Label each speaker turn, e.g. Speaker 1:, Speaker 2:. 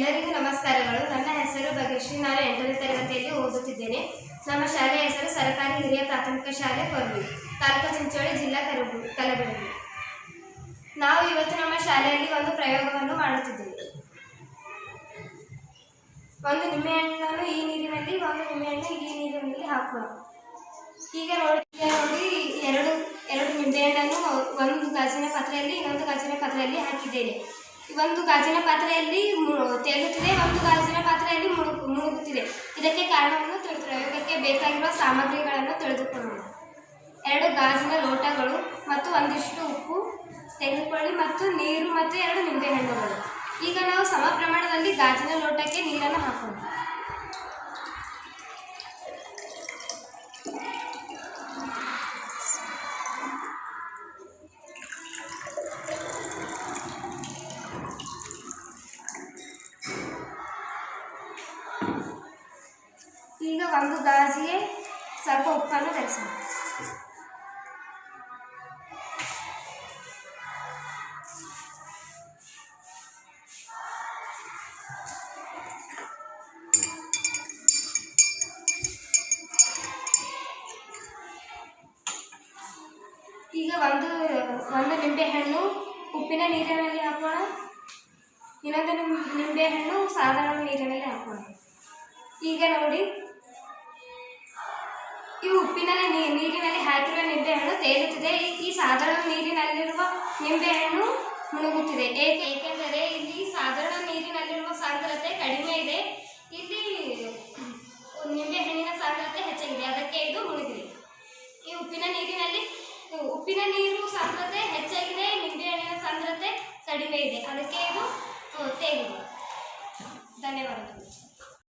Speaker 1: ಎಲ್ಲರಿಗೂ ನಮಸ್ಕಾರಗಳು. ನನ್ನ ಹೆಸರು ಭಾಗ್ಯಶ್ರೀ. ನಾನು 8ನೇ ತರಗತಿಯಲ್ಲಿ ಓದುತ್ತಿದ್ದೇನೆ. ನಮ್ಮ ಶಾಲೆಯ ಹೆಸರು ಸರ್ಕಾರಿ ಹಿರಿಯ ಪ್ರಾಥಮಿಕ ಶಾಲೆ ಕೊರ್ವಿ, ತಾಲೂಕು ಚಿಂಚೋಳಿ, ಜಿಲ್ಲಾ ಕಲಬುರಗಿ. ನಾವು ಇವತ್ತು ನಮ್ಮ ಶಾಲೆಯಲ್ಲಿ ಒಂದು ಪ್ರಯೋಗವನ್ನು ಮಾಡುತ್ತಿದ್ದೇವೆ. ಒಂದು ನಿಂಬೆಹಣ್ಣನ್ನು ಈ ನೀರಿನಲ್ಲಿ, ಒಂದು ನಿಂಬೆಹಣ್ಣು ಈ ನೀರಿನಲ್ಲಿ ಹಾಕೋಣ. ಈಗ ನೋಡಿ ಎರಡು ನಿಂಬೆಹಣ್ಣನ್ನು ಒಂದು ಗಾಜಿನ ಪಾತ್ರೆಯಲ್ಲಿ, ಇನ್ನೊಂದು ಗಾಜಿನ ಪಾತ್ರೆಯಲ್ಲಿ ಹಾಕಿದ್ದೇನೆ. ಒಂದು ಗಾಜಿನ ಪಾತ್ರೆಯಲ್ಲಿ ತೇಲುತ್ತಿದೆ, ಒಂದು ಗಾಜಿನ ಪಾತ್ರೆಯಲ್ಲಿ ಮುಳುಗುತ್ತಿದೆ. ಇದಕ್ಕೆ ಕಾರಣವನ್ನು ಪ್ರಯೋಗಕ್ಕೆ ಬೇಕಾಗಿರುವ ಸಾಮಗ್ರಿಗಳನ್ನು ತಿಳಿದುಕೊಳ್ಳೋಣ. 2 ಗಾಜಿನ ಲೋಟಗಳು ಮತ್ತು ಒಂದಿಷ್ಟು ಉಪ್ಪು ತೆಗೆದುಕೊಳ್ಳಿ, ಮತ್ತು ನೀರು ಮತ್ತು 2 ನಿಂಬೆಹಣ್ಣುಗಳು. ಈಗ ನಾವು ಸಮ ಪ್ರಮಾಣದಲ್ಲಿ ಗಾಜಿನ ಲೋಟಕ್ಕೆ ನೀರನ್ನು ಹಾಕೋಣ. ಈಗ ಒಂದು ಗಾಜಿಗೆ ಸ್ವಲ್ಪ ಉಪ್ಪನ್ನು ಬೆರೆಸೋಣ. ಈಗ ಒಂದು ನಿಂಬೆಹಣ್ಣು ಉಪ್ಪಿನ ನೀರಿನಲ್ಲಿ ಹಾಕೋಣ, ಇನ್ನೊಂದು ನಿಂಬೆಹಣ್ಣು ಸಾಧಾರಣ ನೀರಿನಲ್ಲಿ ಹಾಕೋಣ. ಈಗ ನೋಡಿ, ಈ ನೀರಿನಲ್ಲಿ ಹಾಕಿರುವ ನಿಂಬೆಹಣ್ಣು ತೇಲುತ್ತಿದೆ. ಈ ಸಾಧಾರಣ ನೀರಿನಲ್ಲಿರುವ ನಿಂಬೆಹಣ್ಣು ಮುಳುಗುತ್ತಿದೆ. ಏಕೆಂದರೆ ಇಲ್ಲಿ ಸಾಧಾರಣ ನೀರಿನಲ್ಲಿರುವ ಸಾಂದ್ರತೆ ಕಡಿಮೆ ಇದೆ, ಇಲ್ಲಿ ನಿಂಬೆಹಣ್ಣಿನ ಸಾಂದ್ರತೆ ಹೆಚ್ಚಾಗಿದೆ, ಅದಕ್ಕೆ ಇದು ಮುಳುಗಿದೆ. ಈ ಉಪ್ಪಿನ ನೀರು ಸಾಂದ್ರತೆ ಹೆಚ್ಚಾಗಿದೆ, ನಿಂಬೆಹಣ್ಣಿನ ಸಾಂದ್ರತೆ ಕಡಿಮೆ ಇದೆ, ಅದಕ್ಕೆ ಇದು ತೇಲಿದೆ. ಧನ್ಯವಾದಗಳು.